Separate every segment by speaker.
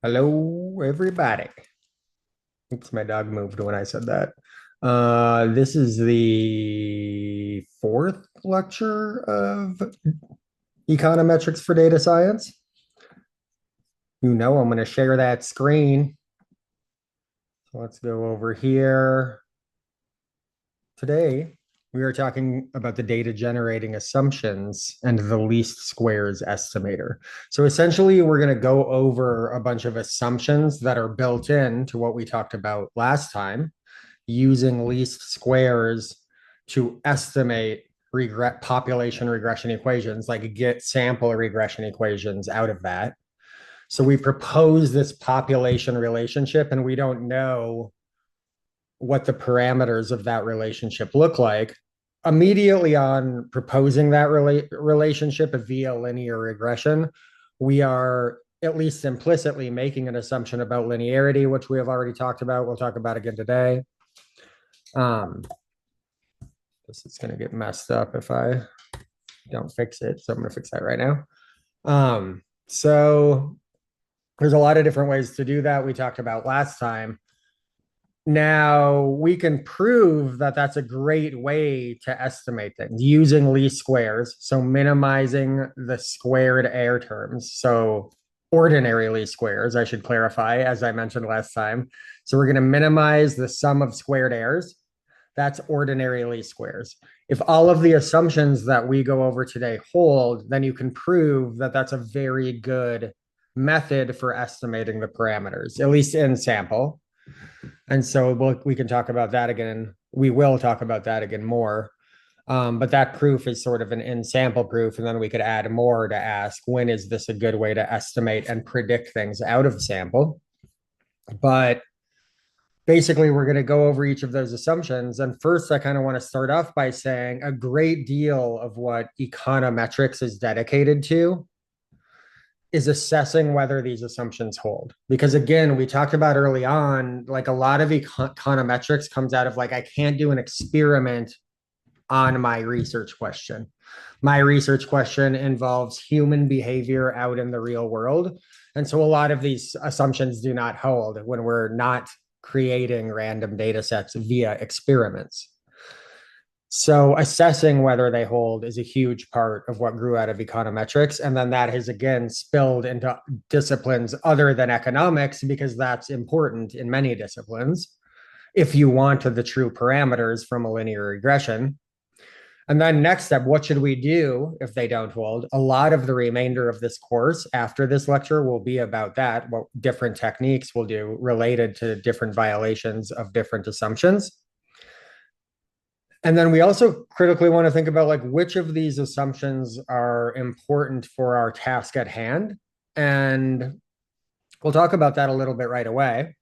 Speaker 1: Hello, everybody. Oops, my dog moved when I said that. This is the fourth lecture of econometrics for data science. I'm going to share that screen. So let's go over here. Today, we are talking about the data generating assumptions and the least squares estimator. So essentially, we're going to go over a bunch of assumptions that are built into what we talked about last time using least squares to estimate population regression equations, like get sample regression equations out of that. So we propose this population relationship, and we don't know what the parameters of that relationship look like. Immediately on proposing that relationship via linear regression, we are at least implicitly making an assumption about linearity, which we have already talked about. We'll talk about again today. Um, this is going to get messed up if I don't fix it. So I'm going to fix that right now. So there's a lot of different ways to do that we talked about last time. Now we can prove that that's a great way to estimate things using least squares. So minimizing the squared error terms. So ordinary least squares, I should clarify, as I mentioned last time. So we're going to minimize the sum of squared errors. That's ordinary least squares. If all of the assumptions that we go over today hold, then you can prove that that's a very good method for estimating the parameters, at least in sample. And so we can talk about that again. We will talk about that again more. But that proof is sort of an in sample proof. And then we could add more to ask, when is this a good way to estimate and predict things out of sample? But basically, we're going to go over each of those assumptions. And first, I kind of want to start off by saying a great deal of what econometrics is dedicated to is assessing whether these assumptions hold. Because again, we talked about early on, like a lot of econometrics comes out of like, I can't do an experiment on my research question. My research question involves human behavior out in the real world. And so a lot of these assumptions do not hold when we're not creating random data sets via experiments. So assessing whether they hold is a huge part of what grew out of econometrics. And then that has again spilled into disciplines other than economics because that's important in many disciplines if you want the true parameters from a linear regression. And then next step, what should we do if they don't hold? A lot of the remainder of this course after this lecture will be about that, what different techniques we'll do related to different violations of different assumptions. And then we also critically want to think about like which of these assumptions are important for our task at hand. And we'll talk about that a little bit right away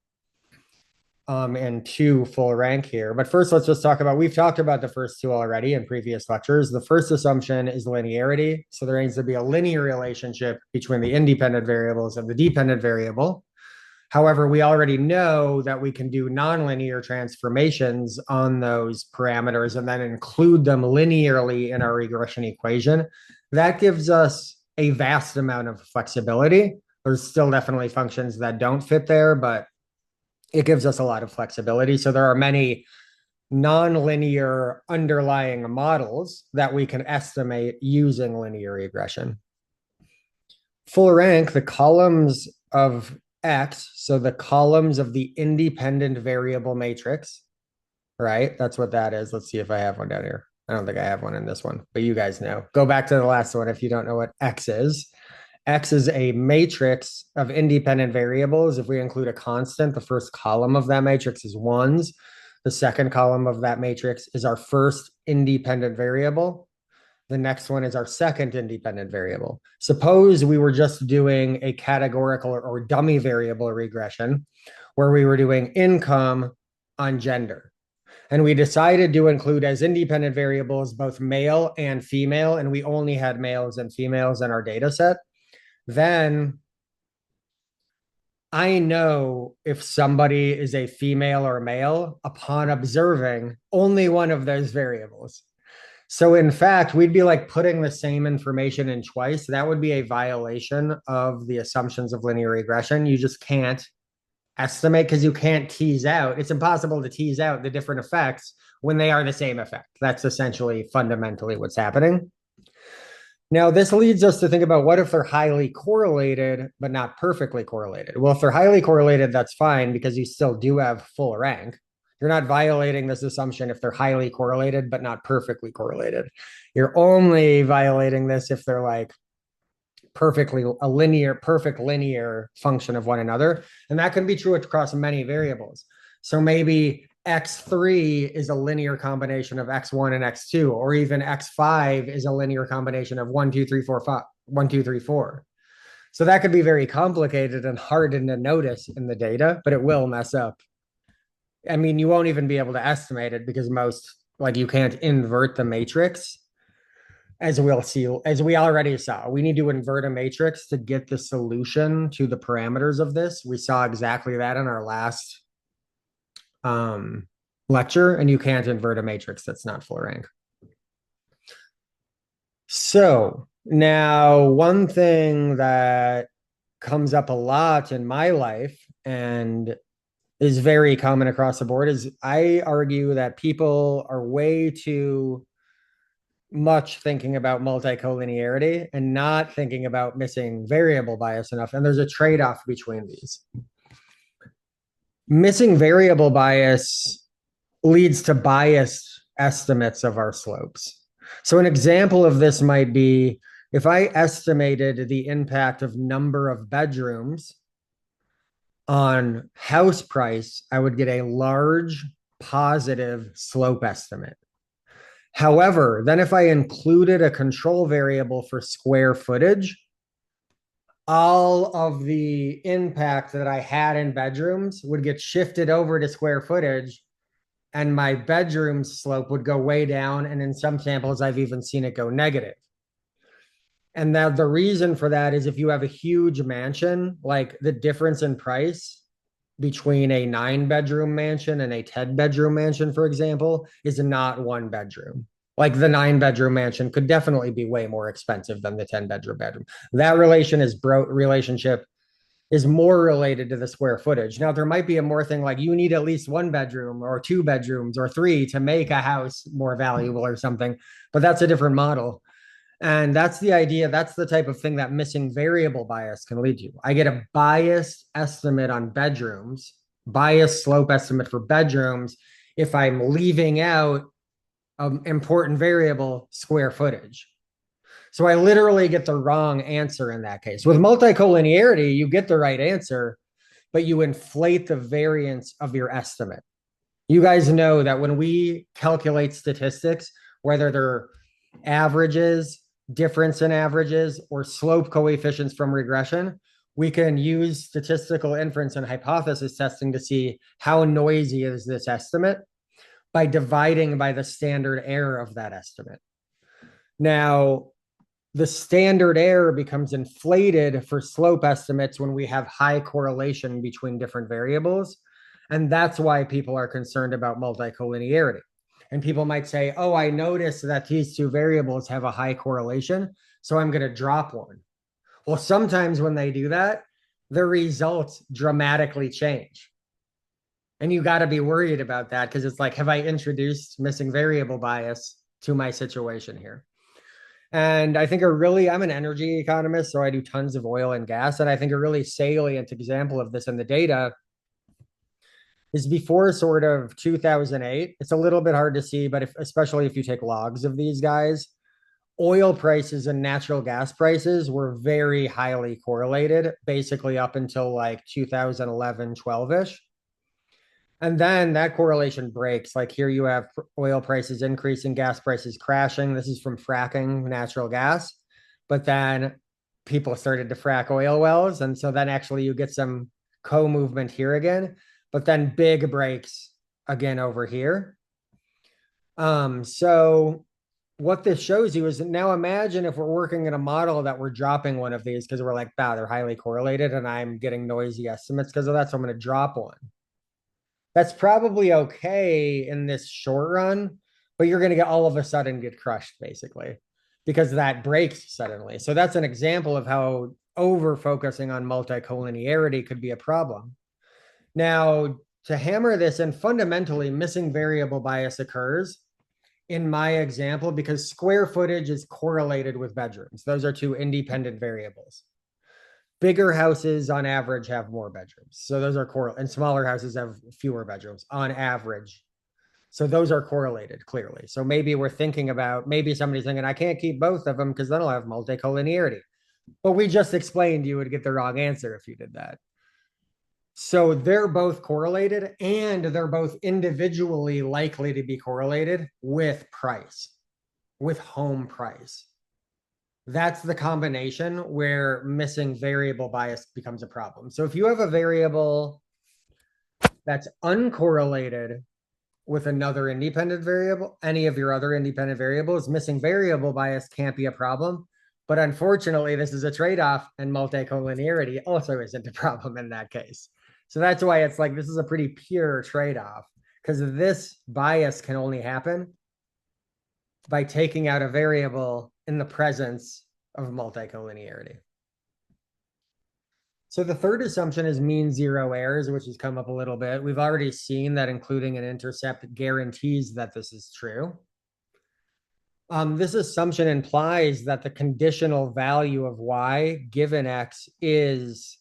Speaker 1: and two full rank here. But first, let's just talk about, we've talked about the first two already in previous lectures. The first assumption is linearity. So there needs to be a linear relationship between the independent variables and the dependent variable. However, we already know that we can do nonlinear transformations on those parameters and then include them linearly in our regression equation. That gives us a vast amount of flexibility. There's still definitely functions that don't fit there, but it gives us a lot of flexibility. So there are many nonlinear underlying models that we can estimate using linear regression. Full rank, the columns of X, so the columns of the independent variable matrix, right? That's what that is. Let's see if I have one down here. I don't think I have one in this one, but you guys know. Go back to the last one if you don't know what X is. X is a matrix of independent variables. If we include a constant, the first column of that matrix is ones. The second column of that matrix is our first independent variable. The next one is our second independent variable. Suppose we were just doing a categorical or dummy variable regression where we were doing income on gender. And we decided to include as independent variables both male and female, and we only had males and females in our data set. Then I know if somebody is a female or male upon observing only one of those variables. So in fact, we'd be like putting the same information in twice. That would be a violation of the assumptions of linear regression. You just can't estimate because you can't tease out. It's impossible to tease out the different effects when they are the same effect. That's essentially fundamentally what's happening. Now, this leads us to think about what if they're highly correlated, but not perfectly correlated? Well, if they're highly correlated, that's fine because you still do have full rank. You're not violating this assumption if they're highly correlated, but not perfectly correlated. You're only violating this if they're like perfect linear function of one another. And that can be true across many variables. So maybe x3 is a linear combination of x1 and x2, or even x5 is a linear combination of 1, 2, 3, 4, 5, 1, 2, 3, 4. So that could be very complicated and hard to notice in the data, but it will mess up. I mean, you won't even be able to estimate it because like you can't invert the matrix, as we'll see, as we already saw. We need to invert a matrix to get the solution to the parameters of this. We saw exactly that in our last lecture, and you can't invert a matrix that's not full rank. So now one thing that comes up a lot in my life and is very common across the board is I argue that people are way too much thinking about multicollinearity and not thinking about missing variable bias enough. And there's a trade-off between these. Missing variable bias leads to biased estimates of our slopes. So an example of this might be if I estimated the impact of number of bedrooms on house price, I would get a large positive slope estimate. However, then if I included a control variable for square footage, all of the impact that I had in bedrooms would get shifted over to square footage, and my bedroom slope would go way down. And in some samples, I've even seen it go negative. And that the reason for that is if you have a huge mansion, like the difference in price between a 9-bedroom mansion and a 10-bedroom mansion, for example, is not 1 bedroom. Like the 9-bedroom mansion could definitely be way more expensive than the 10-bedroom. That relationship is more related to the square footage. Now, there might be a more thing like you need at least 1 bedroom or 2 bedrooms or 3 to make a house more valuable or something, but that's a different model. And that's the idea. That's the type of thing that missing variable bias can lead to. I get a biased estimate on bedrooms, biased slope estimate for bedrooms, if I'm leaving out an important variable, square footage. So I literally get the wrong answer in that case. With multicollinearity, you get the right answer, but you inflate the variance of your estimate. You guys know that when we calculate statistics, whether they're averages, difference in averages, or slope coefficients from regression, we can use statistical inference and hypothesis testing to see how noisy is this estimate by dividing by the standard error of that estimate. Now, the standard error becomes inflated for slope estimates when we have high correlation between different variables. And that's why people are concerned about multicollinearity. And people might say, oh, I noticed that these two variables have a high correlation, so I'm going to drop one. Well, sometimes when they do that, the results dramatically change. And you got to be worried about that because it's like, have I introduced missing variable bias to my situation here? And I think I'm an energy economist, so I do tons of oil and gas. And I think a really salient example of this in the data is before sort of 2008. It's a little bit hard to see, but especially if you take logs of these guys, oil prices and natural gas prices were very highly correlated, basically up until like 2011, 12-ish. And then that correlation breaks. Like here you have oil prices increasing, gas prices crashing. This is from fracking natural gas. But then people started to frack oil wells. And so then actually you get some co-movement here again, but then big breaks again over here. So what this shows you is now imagine if we're working in a model that we're dropping one of these because we're like, wow, they're highly correlated and I'm getting noisy estimates because of that. So I'm going to drop one. That's probably okay in this short run, but you're going to get all of a sudden get crushed basically because that breaks suddenly. So that's an example of how over focusing on multicollinearity could be a problem. Now, to hammer this in, fundamentally, missing variable bias occurs in my example because square footage is correlated with bedrooms. Those are two independent variables. Bigger houses on average have more bedrooms. So those are correlated, and smaller houses have fewer bedrooms on average. So those are correlated clearly. So maybe we're thinking about, maybe somebody's thinking, I can't keep both of them because then I'll have multicollinearity. But we just explained you would get the wrong answer if you did that. So they're both correlated and they're both individually likely to be correlated with price, with home price. That's the combination where missing variable bias becomes a problem. So if you have a variable that's uncorrelated with another independent variable, any of your other independent variables, missing variable bias can't be a problem. But unfortunately, this is a trade-off, and multicollinearity also isn't a problem in that case. So that's why it's like this is a pretty pure trade-off, because this bias can only happen by taking out a variable in the presence of multicollinearity. So the third assumption is mean zero errors, which has come up a little bit. We've already seen that including an intercept guarantees that this is true. This assumption implies that the conditional value of y given x is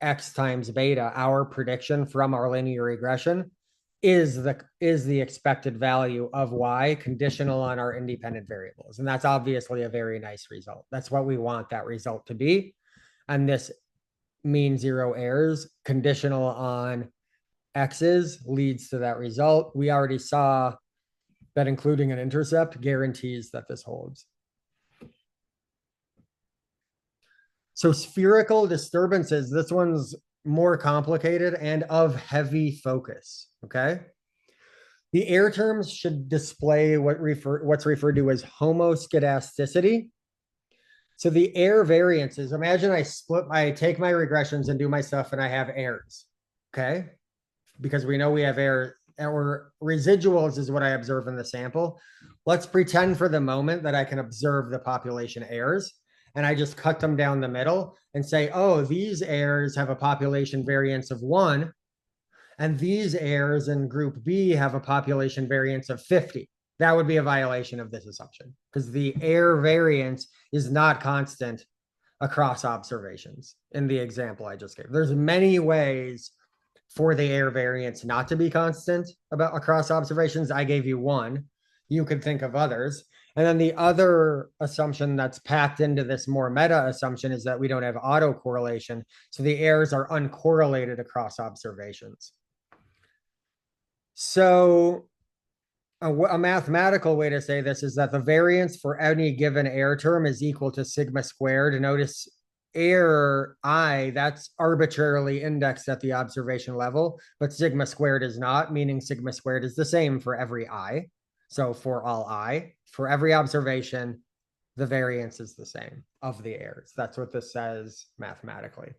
Speaker 1: x times beta, our prediction from our linear regression, is the expected value of y conditional on our independent variables. And that's obviously a very nice result. That's what we want that result to be. And this mean zero errors conditional on x's leads to that result. We already saw that including an intercept guarantees that this holds. So spherical disturbances, this one's more complicated and of heavy focus, okay? The air terms should display what's referred to as homoscedasticity. So the error variances, imagine I take my regressions and do my stuff and I have errors, okay? Because we know we have error, or residuals is what I observe in the sample. Let's pretend for the moment that I can observe the population errors and I just cut them down the middle and say, oh, these errors have a population variance of 1, and these errors in group B have a population variance of 50. That would be a violation of this assumption because the error variance is not constant across observations in the example I just gave. There's many ways for the error variance not to be constant across observations. I gave you one. You could think of others. And then the other assumption that's packed into this more meta assumption is that we don't have autocorrelation. So the errors are uncorrelated across observations. So a mathematical way to say this is that the variance for any given error term is equal to sigma squared. Notice error I, that's arbitrarily indexed at the observation level, but sigma squared is not, meaning sigma squared is the same for every I. So for all I, for every observation, the variance is the same of the errors. That's what this says mathematically.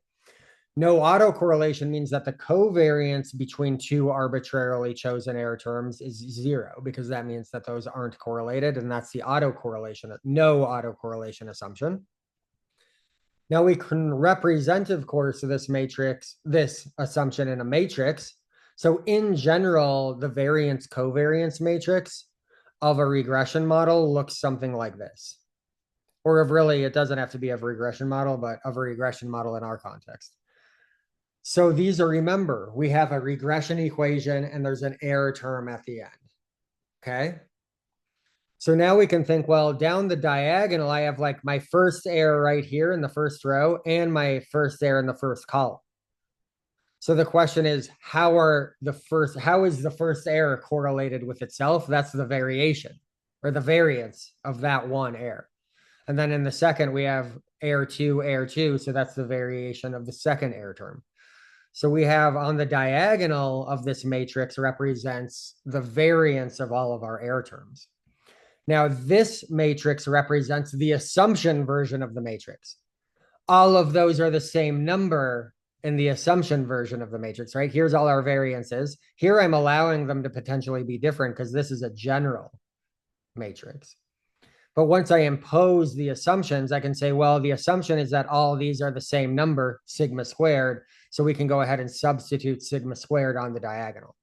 Speaker 1: No autocorrelation means that the covariance between two arbitrarily chosen error terms is 0, because that means that those aren't correlated, and that's the autocorrelation, no autocorrelation assumption. Now we can represent, of course, this assumption in a matrix. So in general, the variance covariance matrix of a regression model looks something like this. Or of really, it doesn't have to be of a regression model, but of a regression model in our context. So these are, remember, we have a regression equation and there's an error term at the end, okay? So now we can think, well, down the diagonal, I have like my first error right here in the first row and my first error in the first column. So the question is, how is the first error correlated with itself? That's the variation or the variance of that one error. And then in the second, we have error 2. So that's the variation of the second error term. So we have on the diagonal of this matrix represents the variance of all of our error terms. Now, this matrix represents the assumption version of the matrix. All of those are the same number in the assumption version of the matrix, right? Here's all our variances. Here I'm allowing them to potentially be different because this is a general matrix. But once I impose the assumptions, I can say, well, the assumption is that all of these are the same number, sigma squared. So we can go ahead and substitute sigma squared on the diagonal.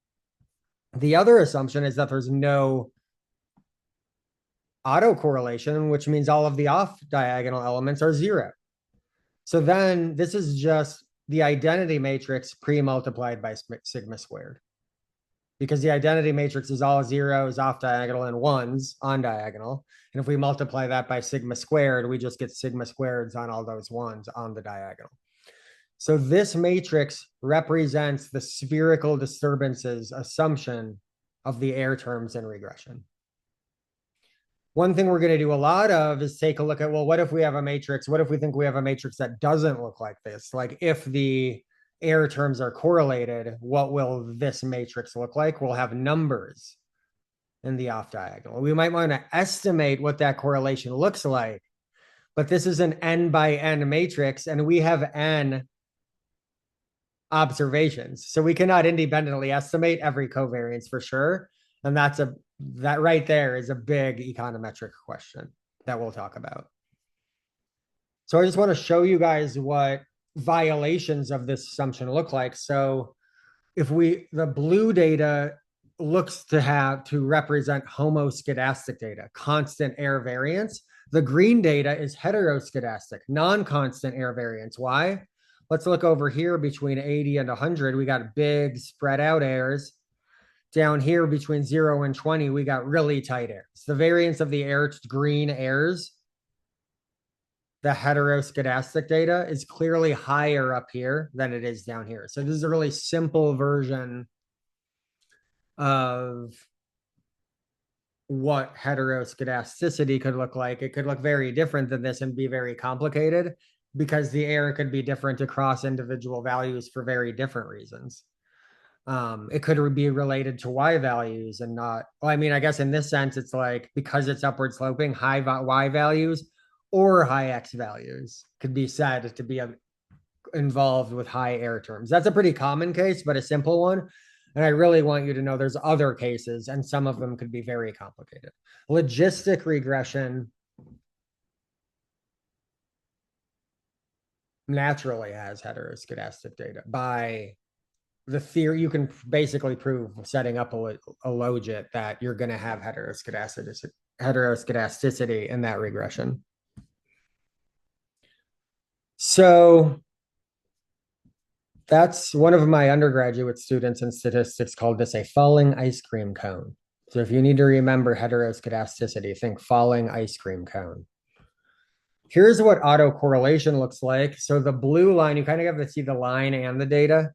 Speaker 1: The other assumption is that there's no autocorrelation, which means all of the off diagonal elements are zero. So then this is just the identity matrix pre-multiplied by sigma squared. Because the identity matrix is all zeros off diagonal and ones on diagonal. And if we multiply that by sigma squared, we just get sigma squareds on all those ones on the diagonal. So this matrix represents the spherical disturbances assumption of the error terms in regression. One thing we're going to do a lot of is take a look at, well, what if we have a matrix? What if we think we have a matrix that doesn't look like this? Like if the error terms are correlated, what will this matrix look like? We'll have numbers in the off diagonal. We might want to estimate what that correlation looks like, but this is an n by n matrix and we have n observations. So we cannot independently estimate every covariance for sure. And that right there is a big econometric question that we'll talk about. So I just want to show you guys what violations of this assumption look like. So if the blue data looks to represent homoscedastic data, constant error variance. The green data is heteroscedastic, non-constant error variance. Why? Let's look over here between 80 and 100. We got big spread out errors. Down here between 0 and 20, we got really tight errors. The variance of the green errors, the heteroscedastic data, is clearly higher up here than it is down here. So this is a really simple version of what heteroscedasticity could look like. It could look very different than this and be very complicated because the error could be different across individual values for very different reasons. It could be related to Y values and not, well, I mean, I guess in this sense, it's like because it's upward sloping, high Y values or high X values could be said to be involved with high error terms. That's a pretty common case, but a simple one. And I really want you to know there's other cases, and some of them could be very complicated. Logistic regression naturally has heteroscedastic data by the theory. You can basically prove setting up a logit that you're going to have heteroscedasticity in that regression. So that's one of my undergraduate students in statistics called this a falling ice cream cone. So if you need to remember heteroscedasticity, think falling ice cream cone. Here's what autocorrelation looks like. So the blue line, you kind of have to see the line and the data.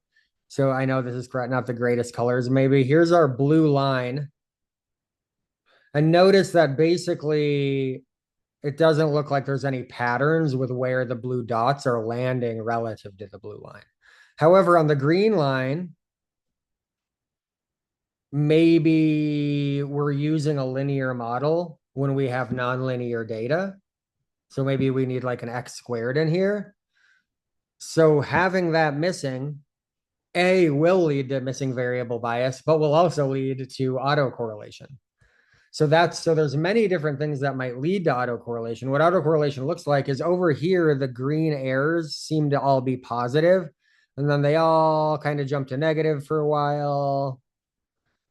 Speaker 1: So I know this is not the greatest colors, maybe. Here's our blue line. And notice that basically it doesn't look like there's any patterns with where the blue dots are landing relative to the blue line. However, on the green line, maybe we're using a linear model when we have nonlinear data. So maybe we need like an X squared in here. So having that missing, A, will lead to missing variable bias, but will also lead to autocorrelation. So there's many different things that might lead to autocorrelation. What autocorrelation looks like is over here, the green errors seem to all be positive, and then they all kind of jump to negative for a while.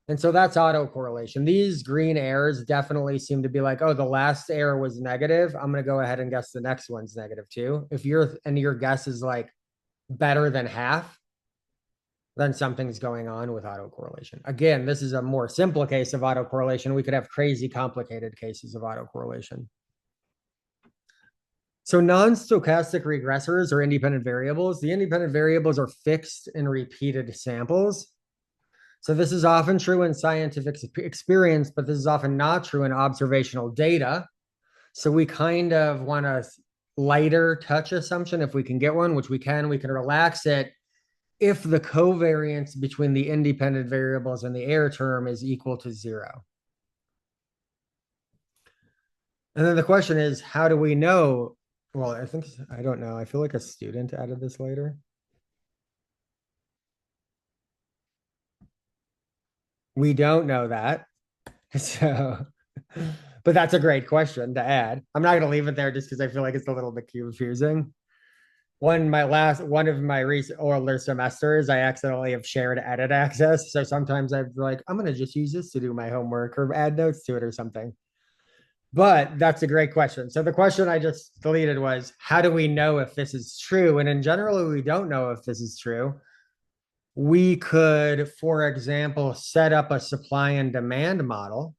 Speaker 1: And so that's autocorrelation. These green errors definitely seem to be like, oh, the last error was negative. I'm going to go ahead and guess the next one's negative too. If your guess is like better than half, then something's going on with autocorrelation. Again, this is a more simple case of autocorrelation. We could have crazy complicated cases of autocorrelation. So non-stochastic regressors are independent variables. The independent variables are fixed in repeated samples. So this is often true in scientific experience, but this is often not true in observational data. So we kind of want a lighter touch assumption if we can get one, which we can relax it if the covariance between the independent variables and the error term is equal to 0. And then the question is, how do we know? Well, I don't know. I feel like a student added this later. We don't know that. So, But that's a great question to add. I'm not going to leave it there just because I feel like it's a little bit confusing. One of my recent older semesters, I accidentally have shared edit access. So sometimes I'm like, I'm going to just use this to do my homework or add notes to it or something. But that's a great question. So the question I just deleted was, how do we know if this is true? And in general, we don't know if this is true. We could, for example, set up a supply and demand model,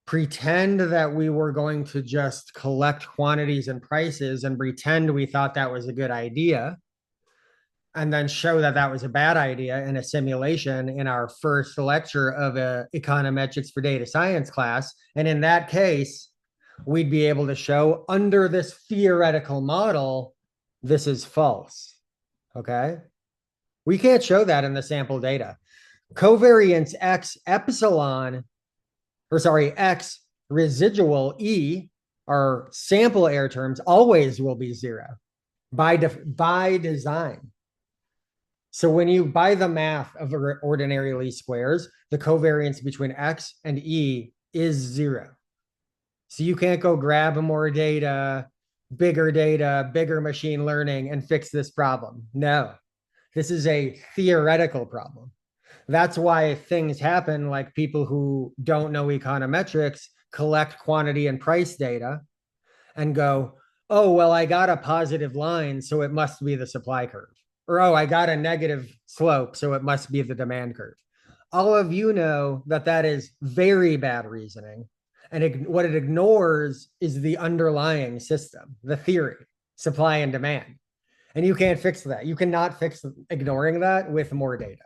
Speaker 1: pretend that we were going to just collect quantities and prices and pretend we thought that was a good idea, and then show that that was a bad idea in a simulation in our first lecture of a econometrics for data science class. And in that case, we'd be able to show under this theoretical model, this is false. Okay. We can't show that in the sample data. Covariance X epsilon, or sorry, X residual E, our sample error terms, always will be zero by design. So when you by the math of ordinary least squares, the covariance between X and E is zero. So you can't go grab more data, bigger machine learning, and fix this problem. No, this is a theoretical problem. That's why things happen like people who don't know econometrics collect quantity and price data and go, oh, well, I got a positive line, so it must be the supply curve. Or, oh, I got a negative slope, so it must be the demand curve. All of you know that that is very bad reasoning. And what it ignores is the underlying system, the theory, supply and demand. And you can't fix that. You cannot fix ignoring that with more data.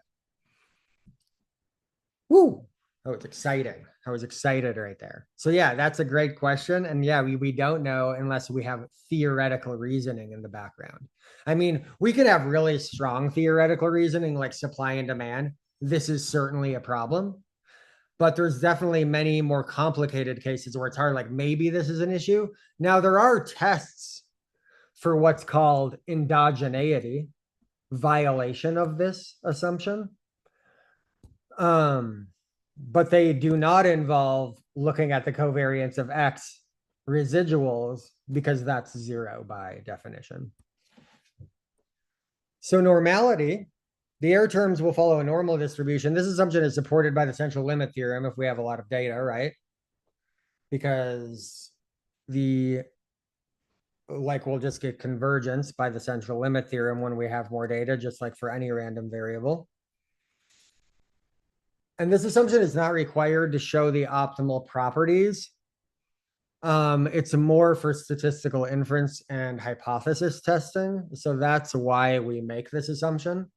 Speaker 1: Woo! Oh, it's exciting. I was excited right there. So yeah, that's a great question. And yeah, we don't know unless we have theoretical reasoning in the background. I mean, we could have really strong theoretical reasoning like supply and demand. This is certainly a problem. But there's definitely many more complicated cases where it's hard, like maybe this is an issue. Now, there are tests for what's called endogeneity, violation of this assumption. But they do not involve looking at the covariance of X residuals because that's zero by definition. So normality, the error terms will follow a normal distribution. This assumption is supported by the central limit theorem if we have a lot of data, right? Because we'll just get convergence by the central limit theorem when we have more data, just like for any random variable. And this assumption is not required to show the optimal properties. It's more for statistical inference and hypothesis testing. So that's why we make this assumption.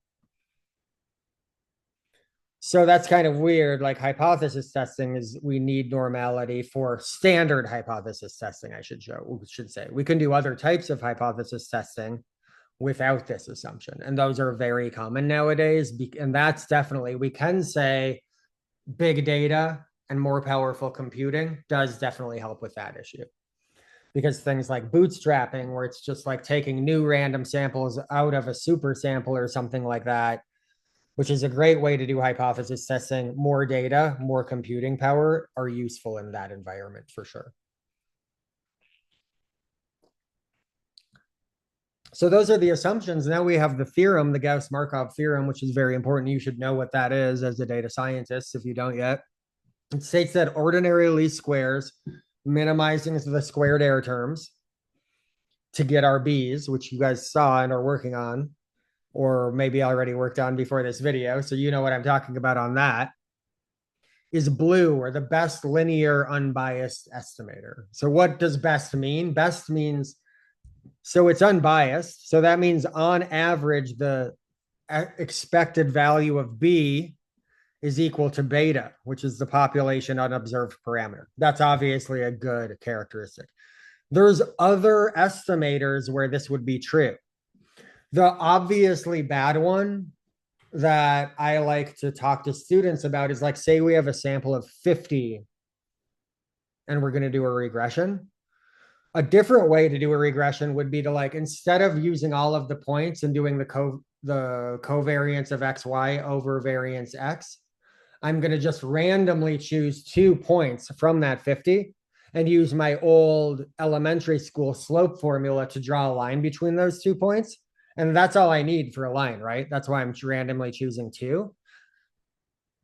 Speaker 1: So that's kind of weird. Like hypothesis testing is we need normality for standard hypothesis testing, I should say. We can do other types of hypothesis testing without this assumption. And those are very common nowadays. And that's definitely, we can say big data and more powerful computing does definitely help with that issue. Because things like bootstrapping, where it's just like taking new random samples out of a super sample or something like that, which is a great way to do hypothesis testing, more data, more computing power are useful in that environment for sure. So those are the assumptions. Now we have the theorem, the Gauss-Markov theorem, which is very important. You should know what that is as a data scientist if you don't yet. It states that ordinary least squares, minimizing the squared error terms to get our B's, which you guys saw and are working on, or maybe already worked on before this video, so you know what I'm talking about on that, is blue, or the best linear unbiased estimator. So what does best mean? Best means, so it's unbiased. So that means on average, the expected value of B is equal to beta, which is the population unobserved parameter. That's obviously a good characteristic. There's other estimators where this would be true. The obviously bad one that I like to talk to students about is like, say we have a sample of 50 and we're going to do a regression. A different way to do a regression would be to, like, instead of using all of the points and doing the covariance of XY over variance X, I'm going to just randomly choose 2 points from that 50 and use my old elementary school slope formula to draw a line between those 2 points. And that's all I need for a line, right? That's why I'm randomly choosing two.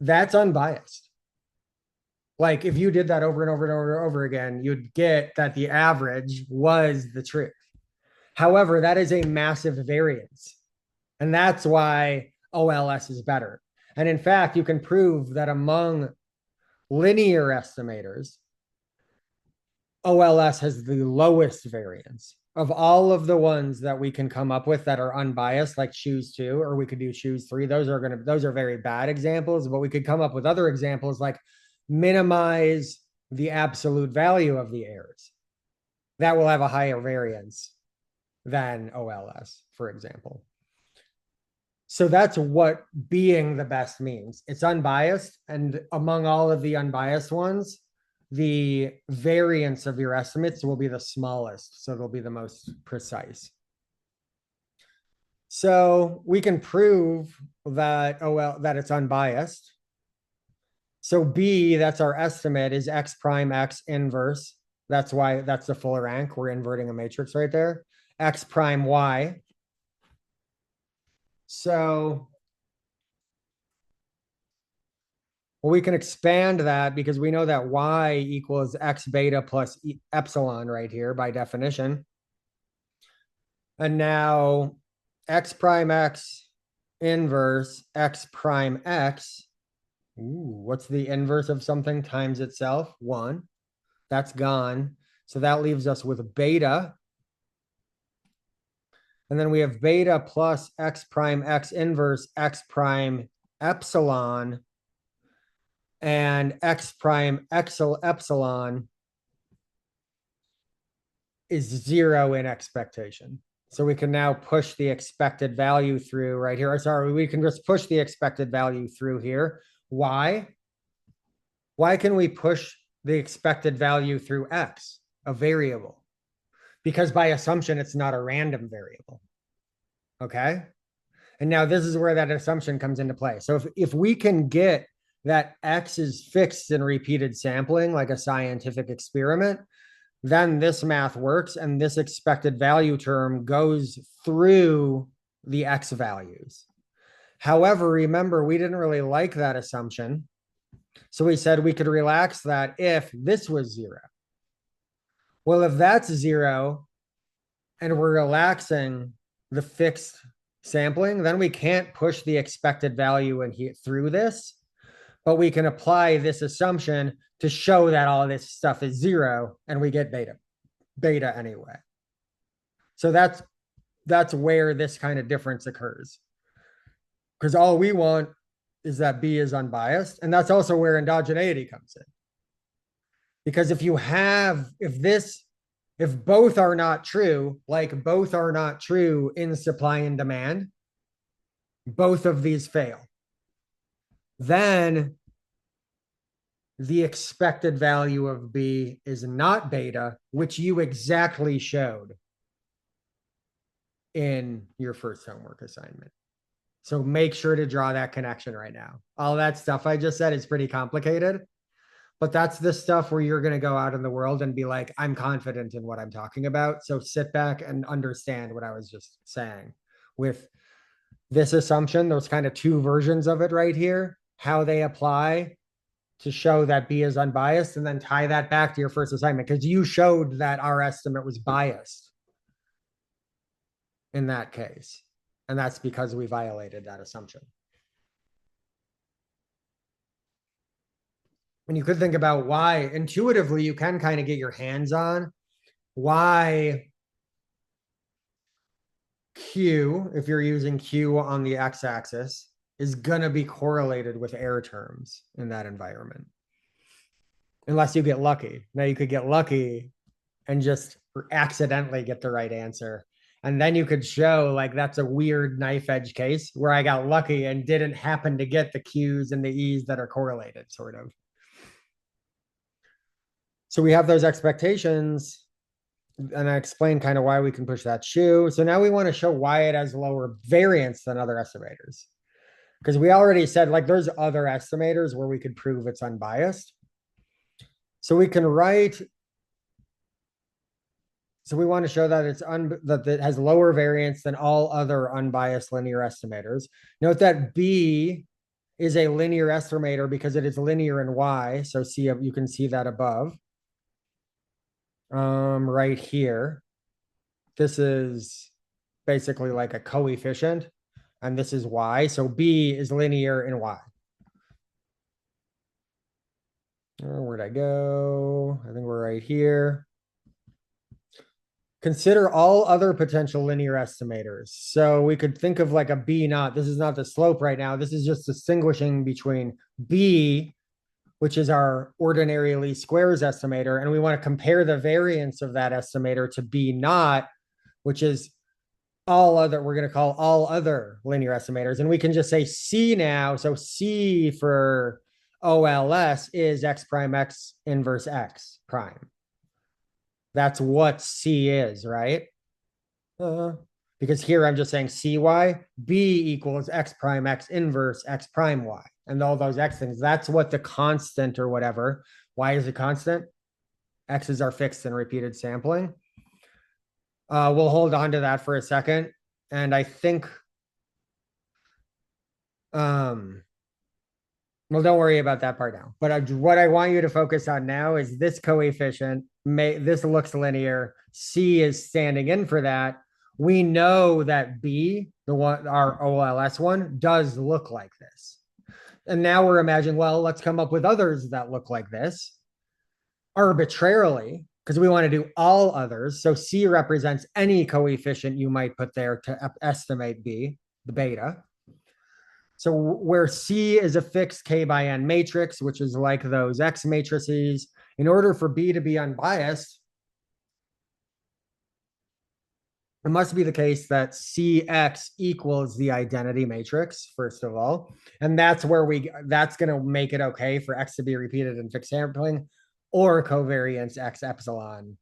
Speaker 1: That's unbiased. Like if you did that over and over and over and over again, you'd get that the average was the truth. However, that is a massive variance. And that's why OLS is better. And in fact, you can prove that among linear estimators, OLS has the lowest variance of all of the ones that we can come up with that are unbiased, like choose two, or we could do choose three. Those are very bad examples, but we could come up with other examples like minimize the absolute value of the errors. That will have a higher variance than OLS, for example. So that's what being the best means. It's unbiased, and among all of the unbiased ones, the variance of your estimates will be the smallest, so they'll be the most precise. So we can prove that that it's unbiased. So B, that's our estimate, is X prime X inverse. That's why that's the full rank. We're inverting a matrix right there. X prime Y. So well, we can expand that because we know that Y equals X beta plus epsilon right here by definition. And now X prime X inverse X prime X. Ooh, what's the inverse of something times itself? 1. That's gone. So that leaves us with beta. And then we have beta plus X prime X inverse X prime epsilon and X prime epsilon is 0 in expectation. So we can now push the expected value through right here. Sorry, we can just push the expected value through here. Why? Why can we push the expected value through X, a variable? Because by assumption, it's not a random variable. Okay. And now this is where that assumption comes into play. So if we can get that X is fixed in repeated sampling, like a scientific experiment, then this math works and this expected value term goes through the X values. However, remember, we didn't really like that assumption. So we said we could relax that if this was 0. Well, if that's 0 and we're relaxing the fixed sampling, then we can't push the expected value in here through this, but we can apply this assumption to show that all this stuff is 0 and we get beta anyway. So that's where this kind of difference occurs. Because all we want is that B is unbiased. And that's also where endogeneity comes in. Because if both are not true, like both are not true in supply and demand, both of these fail. Then the expected value of B is not beta, which you exactly showed in your first homework assignment. So make sure to draw that connection right now. All that stuff I just said is pretty complicated, but that's the stuff where you're going to go out in the world and be like, I'm confident in what I'm talking about. So sit back and understand what I was just saying with this assumption, those kind of two versions of it right here, how they apply to show that B is unbiased, and then tie that back to your first assignment because you showed that our estimate was biased in that case. And that's because we violated that assumption. And you could think about why intuitively you can kind of get your hands on why Q, if you're using Q on the x-axis, is going to be correlated with error terms in that environment. Unless you get lucky. Now you could get lucky and just accidentally get the right answer. And then you could show like that's a weird knife edge case where I got lucky and didn't happen to get the Q's and the E's that are correlated, sort of. So we have those expectations. And I explained kind of why we can push that shoe. So now we want to show why it has lower variance than other estimators. because we already said like there's other estimators where we could prove it's unbiased. So we can write, so we want to show that that it has lower variance than all other unbiased linear estimators. Note that B is a linear estimator because it is linear in Y. So see, you can see that above. Right here. This is basically like a coefficient, and this is Y. So B is linear in Y. Where'd I go? I think we're right here. Consider all other potential linear estimators. So we could think of like a B naught. This is not the slope right now. This is just distinguishing between B, which is our ordinary least squares estimator, and we want to compare the variance of that estimator to B naught, which is all other, we're going to call all other linear estimators. And we can just say C now. So C for OLS is X prime X inverse X prime. That's what C is, right? Because here I'm just saying CY, B equals X prime X inverse X prime Y. And all those X things, that's what the constant or whatever. Y is a constant. X's are fixed and repeated sampling. We'll hold on to that for a second. And I think, well, don't worry about that part now. But what I want you to focus on now is this coefficient. This looks linear. C is standing in for that. We know that B, the one, our OLS one, does look like this. And now we're imagining, well, let's come up with others that look like this arbitrarily, because we want to do all others. So C represents any coefficient you might put there to estimate B, the beta. So where C is a fixed K by N matrix, which is like those X matrices, in order for B to be unbiased, it must be the case that CX equals the identity matrix, first of all. And that's where that's going to make it okay for X to be repeated in fixed sampling or covariance X epsilon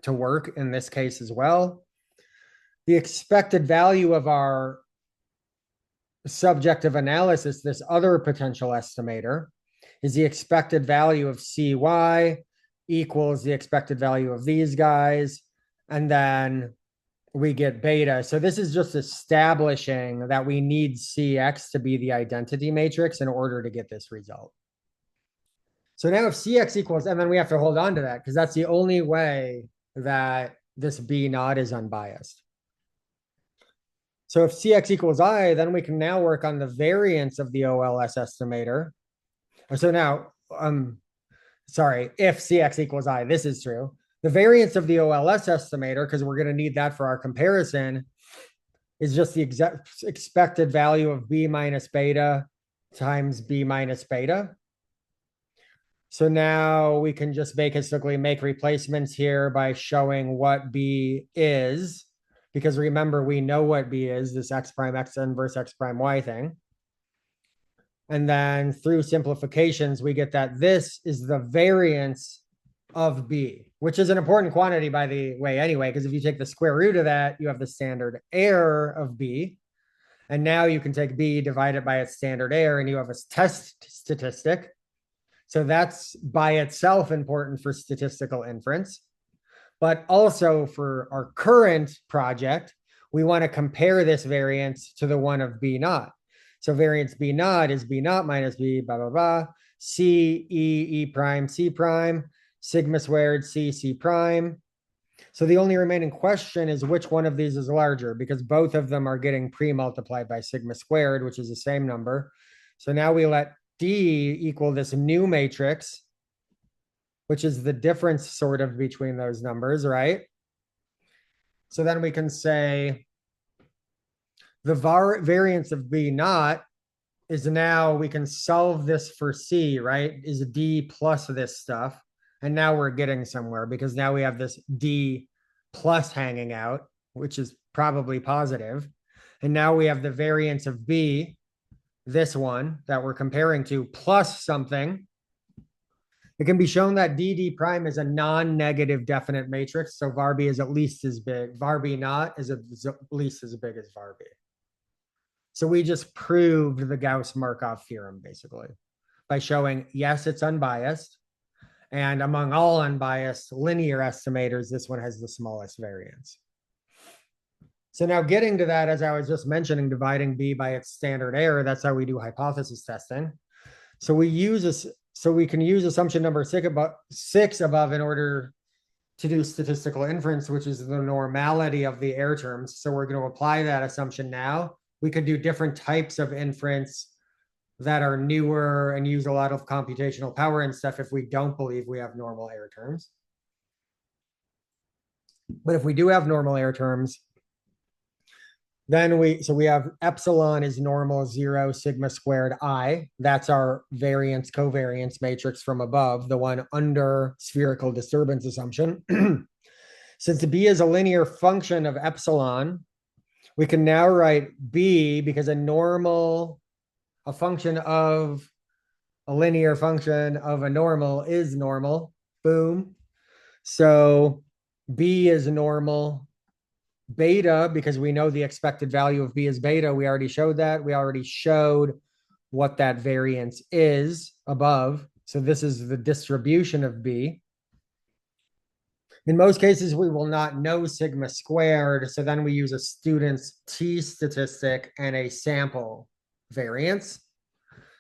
Speaker 1: to work in this case as well. The expected value of our subjective analysis, this other potential estimator, is the expected value of CY equals the expected value of these guys. And then we get beta. So this is just establishing that we need CX to be the identity matrix in order to get this result. So now if CX equals, and then we have to hold on to that because that's the only way that this B naught is unbiased. So if CX equals I, then we can now work on the variance of the OLS estimator. So now, sorry, if CX equals I, this is true. The variance of the OLS estimator, because we're going to need that for our comparison, is just the expected value of B minus beta times B minus beta. So now we can just basically make replacements here by showing what B is, because remember, we know what B is, this X prime X inverse X prime Y thing. And then through simplifications, we get that this is the variance of B, which is an important quantity, by the way, anyway, because if you take the square root of that, you have the standard error of B. And now you can take B, divide it by its standard error, and you have a test statistic. So that's by itself important for statistical inference. But also for our current project, we want to compare this variance to the one of B naught. So variance B naught is B naught minus B, blah, blah, blah, C, E, E prime, C prime, sigma squared, C, C prime. So the only remaining question is which one of these is larger, because both of them are getting pre-multiplied by sigma squared, which is the same number. So now we let D equal this new matrix, which is the difference sort of between those numbers, right? So then we can say the variance of B naught is now, we can solve this for C, right? Is D plus this stuff. And now we're getting somewhere because now we have this D plus hanging out, which is probably positive. And now we have the variance of B, this one that we're comparing to, plus something. It can be shown that DD prime is a non-negative definite matrix. So var B is at least as big. Var B naught is at least as big as var B. So we just proved the Gauss-Markov theorem, basically, by showing, yes, it's unbiased. And among all unbiased linear estimators, this one has the smallest variance. So now getting to that, as I was just mentioning, dividing B by its standard error, that's how we do hypothesis testing. So we use this, so we can use assumption number six above in order to do statistical inference, which is the normality of the error terms. So we're going to apply that assumption now. We could do different types of inference that are newer and use a lot of computational power and stuff if we don't believe we have normal error terms. But if we do have normal error terms, then we have epsilon is normal 0 sigma squared I. That's our variance covariance matrix from above, the one under spherical disturbance assumption. Since B is a linear function of epsilon, we can now write B because a function of a linear function of a normal is normal. Boom. So B is normal beta, because we know the expected value of B is beta. We already showed that. We already showed what that variance is above. So this is the distribution of B. In most cases, we will not know sigma squared. So then we use a student's T statistic and a sample variance.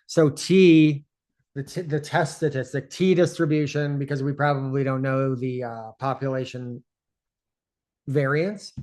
Speaker 1: So T, the test statistic, T distribution, because we probably don't know the population variance,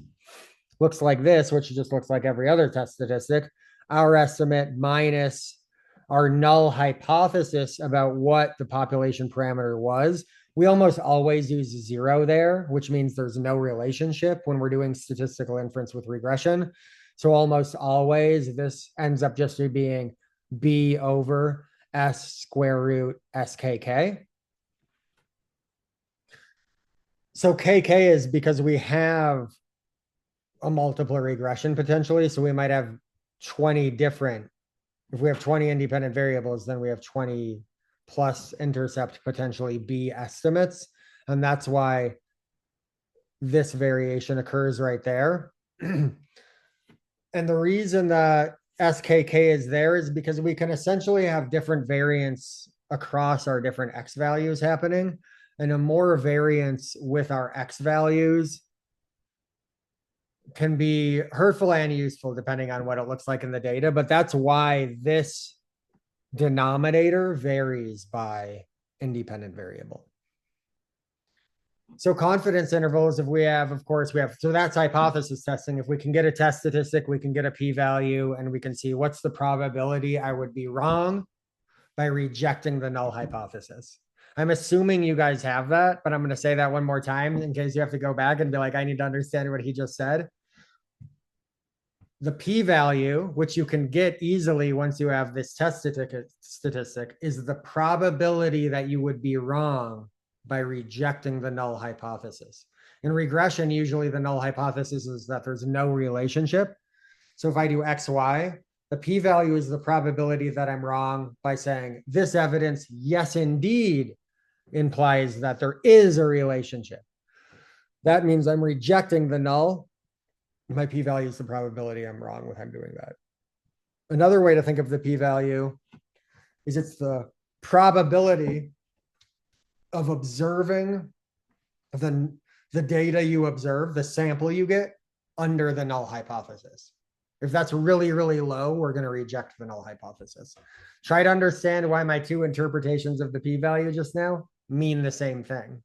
Speaker 1: looks like this, which just looks like every other test statistic. Our estimate minus our null hypothesis about what the population parameter was. We almost always use 0 there, which means there's no relationship when we're doing statistical inference with regression. So almost always this ends up just being B over S square root SKK. So KK is because we have a multiple regression potentially. So we might have 20 different, if we have 20 independent variables, then we have 20 plus intercept potentially B estimates. And that's why this variation occurs right there. And the reason that SKK is there is because we can essentially have different variance across our different X values happening. And a more variance with our X values can be hurtful and useful depending on what it looks like in the data. But that's why this denominator varies by independent variable. So confidence intervals, if we have, of course, we have, so that's hypothesis testing. If we can get a test statistic, we can get a p-value, and we can see what's the probability I would be wrong by rejecting the null hypothesis. I'm assuming you guys have that, but I'm going to say that one more time in case you have to go back and be like, I need to understand what he just said. The p-value, which you can get easily once you have this test statistic, is the probability that you would be wrong by rejecting the null hypothesis. In regression, usually the null hypothesis is that there's no relationship. So if I do XY, the p-value is the probability that I'm wrong by saying this evidence, yes, indeed, implies that there is a relationship. That means I'm rejecting the null. My p-value is the probability I'm wrong with I'm doing that. Another way to think of the p-value is it's the probability of observing the data you observe, the sample you get under the null hypothesis. If that's really, really low, we're going to reject the null hypothesis. Try to understand why my two interpretations of the p-value just now mean the same thing.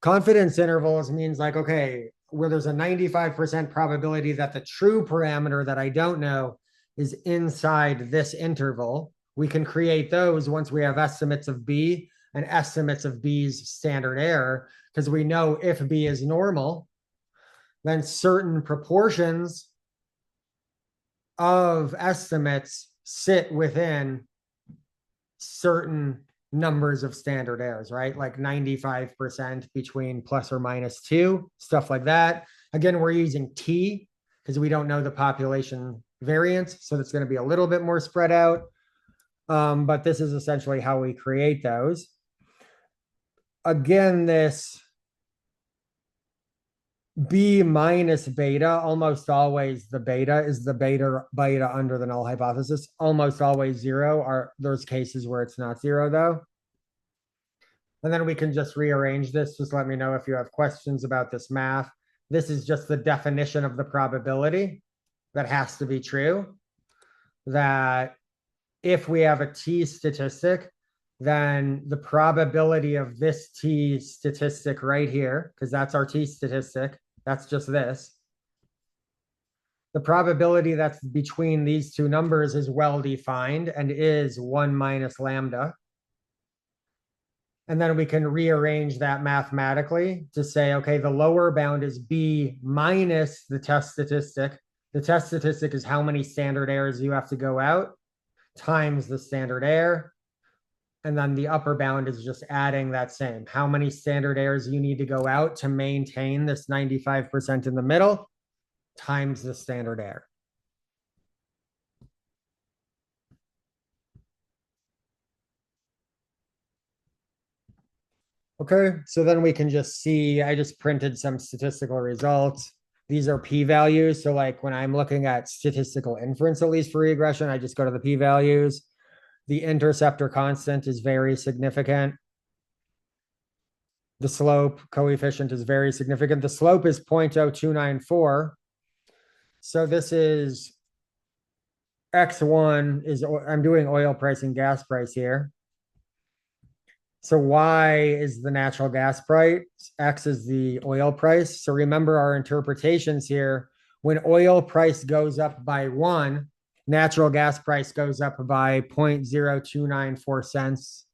Speaker 1: Confidence intervals means like, okay, where there's a 95% probability that the true parameter that I don't know is inside this interval. We can create those once we have estimates of B and estimates of B's standard error, because we know if B is normal, then certain proportions of estimates sit within certain numbers of standard errors, right? Like 95% between plus or minus 2, stuff like that. Again, we're using T because we don't know the population variance, so that's going to be a little bit more spread out. But this is essentially how we create those. Again, this B minus beta, almost always the beta is the beta under the null hypothesis. Almost always zero. Are those cases where it's not zero though. And then we can just rearrange this. Just let me know if you have questions about this math. This is just the definition of the probability that has to be true. That if we have a t statistic, then the probability of this t statistic right here, because that's our t statistic, that's just this. The probability that's between these two numbers is well defined and is 1 minus lambda. And then we can rearrange that mathematically to say, okay, the lower bound is b minus the test statistic. The test statistic is how many standard errors you have to go out times the standard error. And then the upper bound is just adding that same. How many standard errors you need to go out to maintain this 95% in the middle times the standard error. Okay, so then we can just see, I just printed some statistical results. These are p-values. So like when I'm looking at statistical inference, at least for regression, I just go to the p-values. The interceptor constant is very significant. The slope coefficient is very significant. The slope is 0.0294. So this is X1 is, I'm doing oil price and gas price here. So Y is the natural gas price, X is the oil price. So remember our interpretations here. When oil price goes up by 1, natural gas price goes up by 0.0294 cents.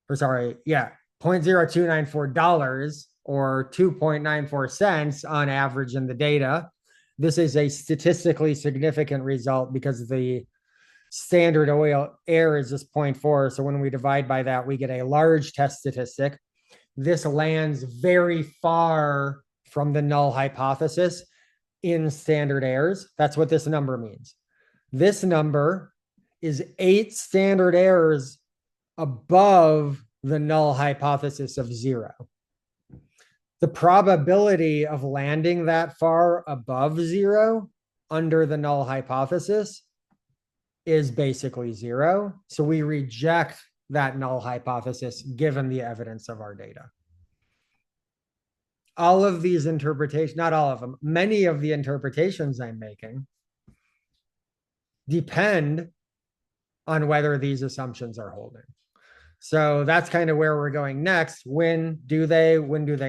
Speaker 1: Or sorry, yeah, $0.0294 or 2.94 cents on average in the data. This is a statistically significant result because the standard oil air is just 0.4. So when we divide by that, we get a large test statistic. This lands very far from the null hypothesis in standard errors. That's what this number means. This number is 8 standard errors above the null hypothesis of 0. The probability of landing that far above 0 under the null hypothesis is basically 0. So we reject that null hypothesis given the evidence of our data. All of these interpretations, not all of them, many of the interpretations I'm making depend on whether these assumptions are holding. So that's kind of where we're going next. When do they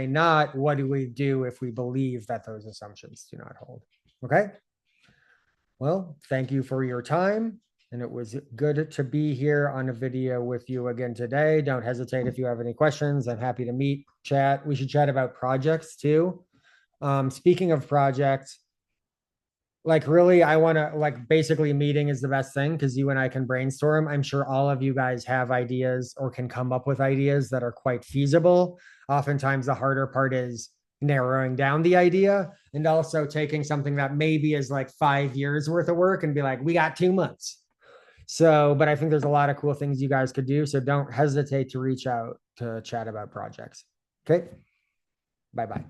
Speaker 1: not? What do we do if we believe that those assumptions do not hold? Okay. Well, thank you for your time. And it was good to be here on a video with you again today. Don't hesitate if you have any questions. I'm happy to meet, chat. We should chat about projects too. Speaking of projects, like really, I want to like basically meeting is the best thing because you and I can brainstorm. I'm sure all of you guys have ideas or can come up with ideas that are quite feasible. Oftentimes the harder part is narrowing down the idea and also taking something that maybe is like 5 years worth of work and be like, we got 2 months. So, but I think there's a lot of cool things you guys could do. So don't hesitate to reach out to chat about projects. Okay. Bye-bye.